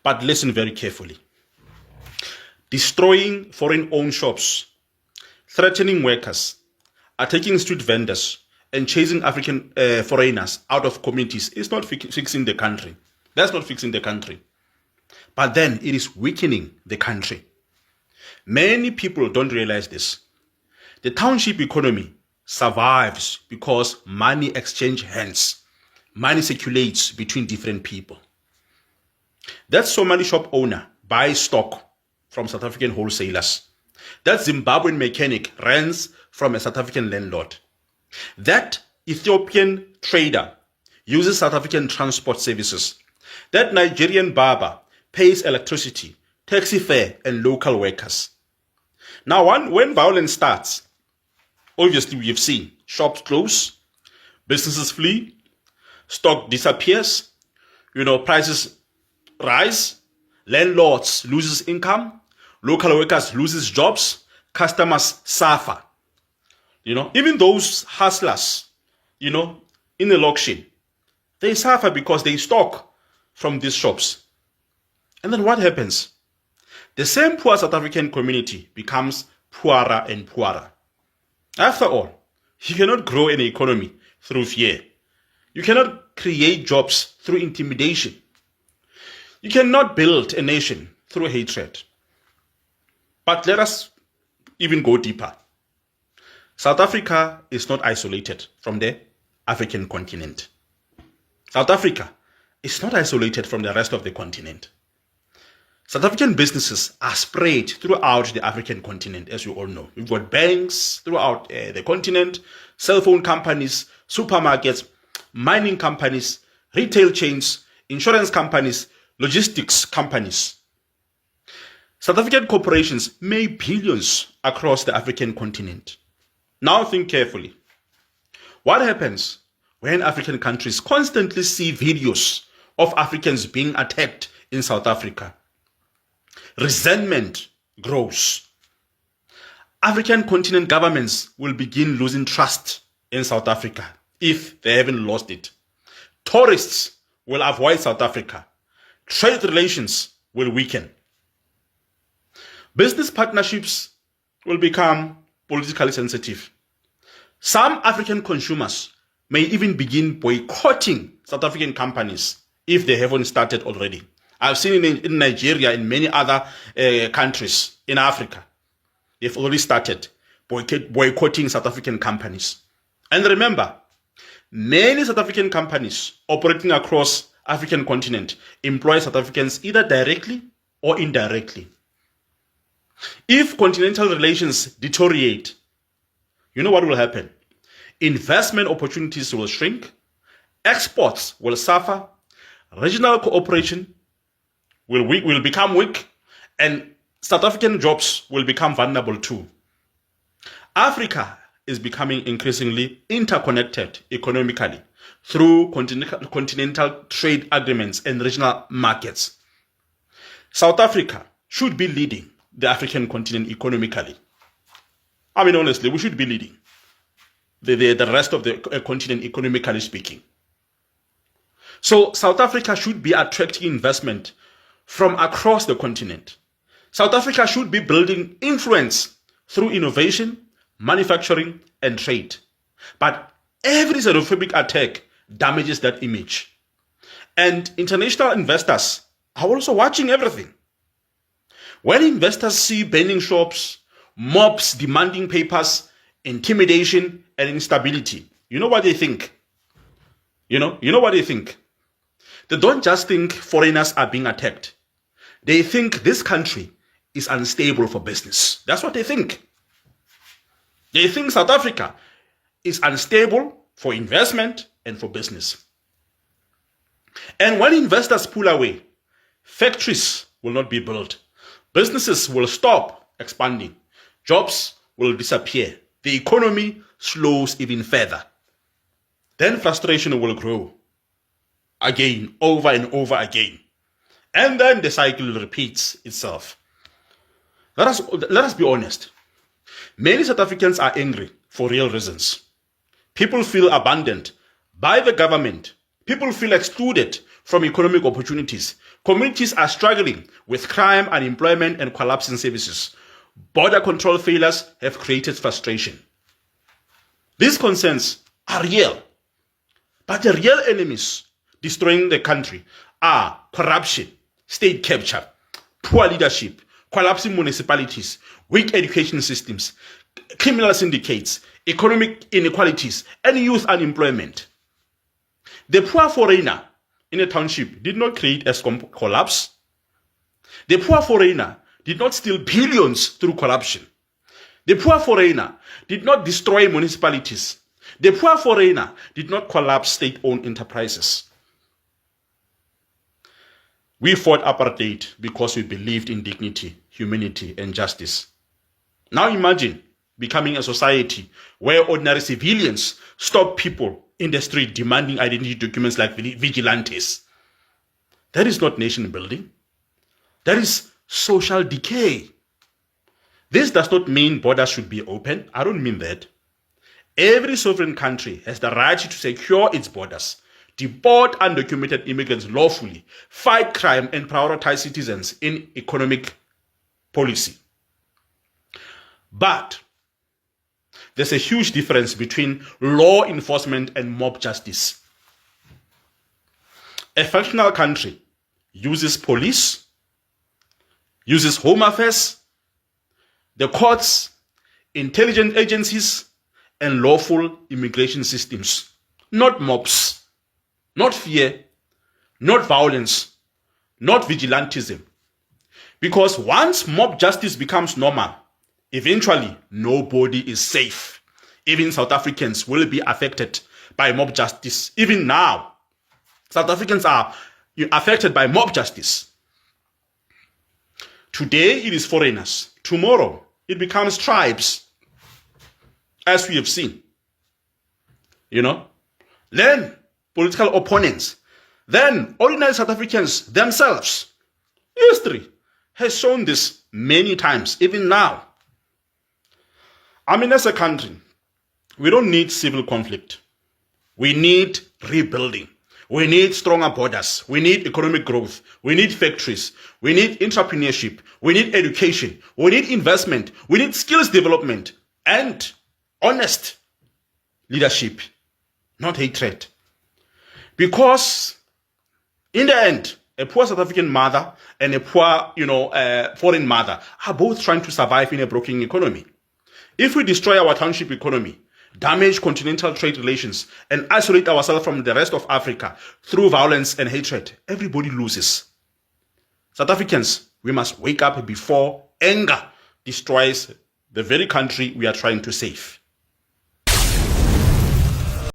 But listen very carefully. Destroying foreign-owned shops, threatening workers, attacking street vendors, and chasing African foreigners out of communities is not fixing the country. That's not fixing the country. But then it is weakening the country. Many people don't realize this. The township economy survives because money exchanges hands. Money circulates between different people. That Somali shop owner buys stock from South African wholesalers. That Zimbabwean mechanic rents from a South African landlord. That Ethiopian trader uses South African transport services. That Nigerian barber pays electricity, taxi fare, and local workers. Now, when violence starts, obviously we have seen shops close, businesses flee, stock disappears, prices rise, landlords loses income, local workers loses jobs, customers suffer. Even those hustlers, in the auction, they suffer because they stock from these shops. And then what happens? The same poor South African community becomes poorer and poorer. After all, you cannot grow an economy through fear. You cannot create jobs through intimidation. You cannot build a nation through hatred. But let us even go deeper. South Africa is not isolated from the African continent. South Africa is not isolated from the rest of the continent. South African businesses are spread throughout the African continent, as you all know. We've got banks throughout the continent, cell phone companies, supermarkets, mining companies, retail chains, insurance companies, logistics companies. South African corporations make billions across the African continent. Now think carefully. What happens when African countries constantly see videos of Africans being attacked in South Africa? Resentment grows. African continent governments will begin losing trust in South Africa if they haven't lost it. Tourists will avoid South Africa. Trade relations will weaken. Business partnerships will become politically sensitive. Some African consumers may even begin boycotting South African companies if they haven't started already. I've seen it in Nigeria and many other countries in Africa. They've already started boycotting South African companies. And remember, many South African companies operating across African continent employ South Africans either directly or indirectly. If continental relations deteriorate, you know what will happen? Investment opportunities will shrink, exports will suffer, regional cooperation will become weak, and South African jobs will become vulnerable too. Africa is becoming increasingly interconnected economically through continental trade agreements and regional markets. South Africa should be leading the African continent economically. I mean, honestly, we should be leading the rest of the continent economically speaking. So South Africa should be attracting investment from across the continent. South Africa should be building influence through innovation, manufacturing, and trade. But every xenophobic attack damages that image. And international investors are also watching everything. When investors see burning shops, mobs demanding papers, intimidation, and instability, you know what they think? You know what they think? They don't just think foreigners are being attacked. They think this country is unstable for business. That's what they think. They think South Africa is unstable for investment and for business. And when investors pull away, factories will not be built. Businesses will stop expanding. Jobs will disappear. The economy slows even further. Then frustration will grow again, over and over again. And then the cycle repeats itself. Let us be honest. Many South Africans are angry for real reasons. People feel abandoned by the government. People feel excluded from economic opportunities, Communities are struggling with crime, unemployment, and collapsing services. Border control failures have created frustration. These concerns are real, but the real enemies destroying the country are corruption, state capture, poor leadership, collapsing municipalities, weak education systems, criminal syndicates, economic inequalities, and youth unemployment. The poor foreigner in a township did not create Eskom collapse. The poor foreigner did not steal billions through corruption. The poor foreigner did not destroy municipalities. The poor foreigner did not collapse state-owned enterprises. We fought apartheid because we believed in dignity, humanity, and justice. Now imagine becoming a society where ordinary civilians stop people in the street demanding identity documents like vigilantes. That is not nation building. That is social decay. This does not mean borders should be open. I don't mean that. Every sovereign country has the right to secure its borders, deport undocumented immigrants lawfully, fight crime, and prioritize citizens in economic policy. But there's a huge difference between law enforcement and mob justice. A functional country uses police, uses home affairs, the courts, intelligence agencies, and lawful immigration systems, not mobs, not fear, not violence, not vigilantism. Because once mob justice becomes normal, eventually nobody is safe. Even South Africans will be affected by mob justice. Even now, South Africans are affected by mob justice. Today it is foreigners. Tomorrow it becomes tribes, as we have seen. Then political opponents, then ordinary South Africans themselves. History has shown this many times, even now. As a country, we don't need civil conflict. We need rebuilding. We need stronger borders. We need economic growth. We need factories. We need entrepreneurship. We need education. We need investment. We need skills development and honest leadership, not hatred. Because in the end, a poor South African mother and a poor, foreign mother are both trying to survive in a broken economy. If we destroy our township economy, damage continental trade relations, and isolate ourselves from the rest of Africa through violence and hatred, everybody loses. South Africans, we must wake up before anger destroys the very country we are trying to save.